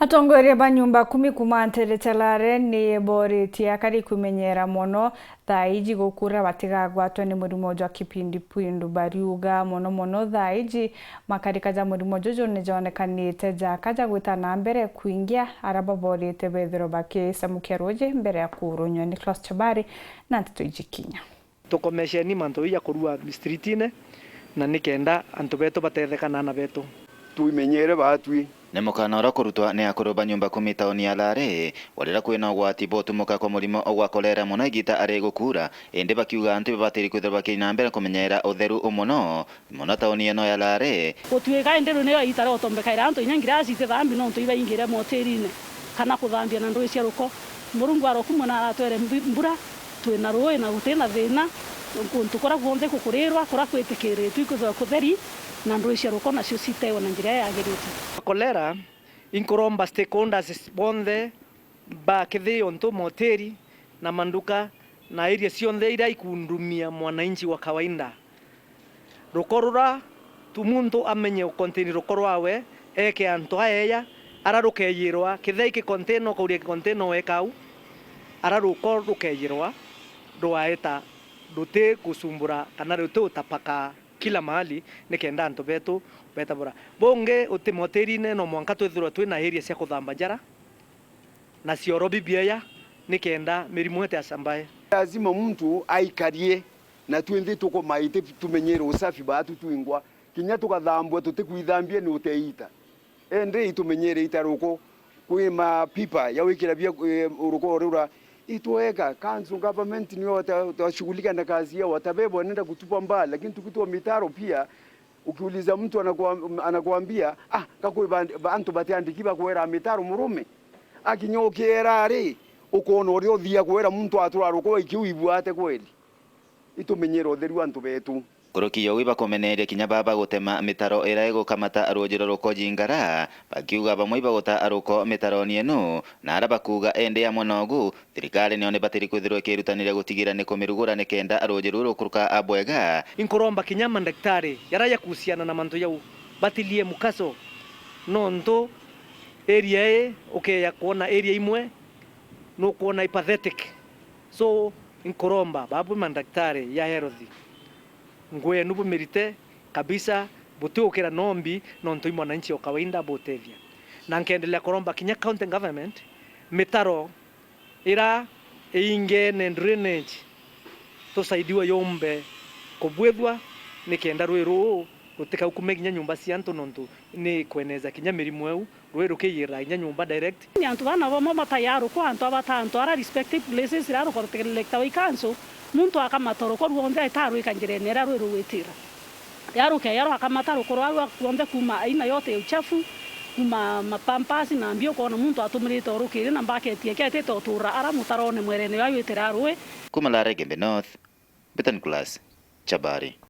Atongoria ba nyumba 10 kuma Nteretelare ni boritie akari kumenyera mono thaiji gukura batigagwatwa ni murimo jwa kipindupindu bariuga mono thaiji makarikaja murimo jojo nijonekanite jakaja gwita na mbere kuingia araba borite bethiro bakisamukia roje mbere ya kuronyo ni Klaus Chabari na Titoijikinya tukomesheni manto ya kurua streetine na nikenda antu beto batethekana na beto tuimenyere batwi ne mukana ora kurutwa ne akuroba nyumba 10 taoni ya Lare walira kwina gwati botumuka kwa murimo ogwa kolera mona igita are gukura ende bakiuga antu batiri kwithira bakina mbere kumenyera utheru umuno mona taoni eno ya Lare gutwika endero ne itara otombekaira antu inyangira cite thambi no ntu ibaingira moterine kana kuthambia na ndoi cia ruko murungu arokumwe na aratwere mbura twina ruo na gutena thina tukora guonze kukurirwa kora kwitikiritwe kuthwa kutheri na ndoi cia ruko nacio citewa na njira yagirite kolera inkoromba stakeholders bonde ba kithio nto moteri na manduka na area cionthe ira ikundumia mwananchi wa kawaida rukorura tumuntu amenye ukonteni rukorwawe eke anto ayeya ararukeyirwa kithaiki container kuria container wekau ararukeyirwa rwaeta rute kusumbura kana rute utapaka kila mahali nikenda antu betu betabura bonge utimoterine no mwanka twithirwa twina area cia kuthamba njara na cioro bibiaya nikenda mirimu ete asambaye lazima mtu aikarie na twende tuko maite tumenyere usafi batu tuingwa kinya tukathambwa tutikuithambie ni uteita ende itumenyere itaruko kwi mapipa ya wikira bia uruko rura itweka council government ni watashughulika na kazi yao watabeba wanaenda kutupa mbali lakini tukitoa mitaro pia ukiuliza mtu anakuambia kako bantu batiandikiba kwera mitaro murume akinyokera ari ukono uri othia kwera mtu aturaruko ikiuibu ate kweli itumenyero theru antu betu kurukiyo wiba komeneria kinya baba gutema mitaro iraego kamata arojiro ruko jingara bakiuga bamwe bagota aruko mitaro nienu na araba kuga ende ya monogu thirikari nione batiri kwithirwa kirutanire gutigira ni kumirugura ni kenda arojiro rukuruka abwega inkoromba kinya mandaktari yaraya kuhusiana na manto yau batilie mukaso nonto area ya kuona area imwe no kuona ipathetic so inkoromba babu mandaktari ya health ngwe nubu merite kabisa butukira nombi nonto mwananchi wa kawaida botevia na nkendelea koromba kinya county government mitaro ira inge na drainage tusaidiwa yombe kubwethwa nikenda rwero rutika ukumeginya nyumba cia antu nonto ni kweneza kinya mirimu eu rwero kiyira inya nyumba direct ni antu bana bomo matayaro ko antu abatanto ara respective places raro ko tekelekta wi kanso muntu akamatoro ko ruonde itaru ikanjirene raro rwitira yaro ke yaro akamataro ko raro ruonde kuma aina yote uchafu kuma mapampasi na mbio ko muntu atumirite orukire na mbaketi yake to tura ara mutarone mwerene wa witira rwe kuma Lare Gembe North Betan Class Chabari.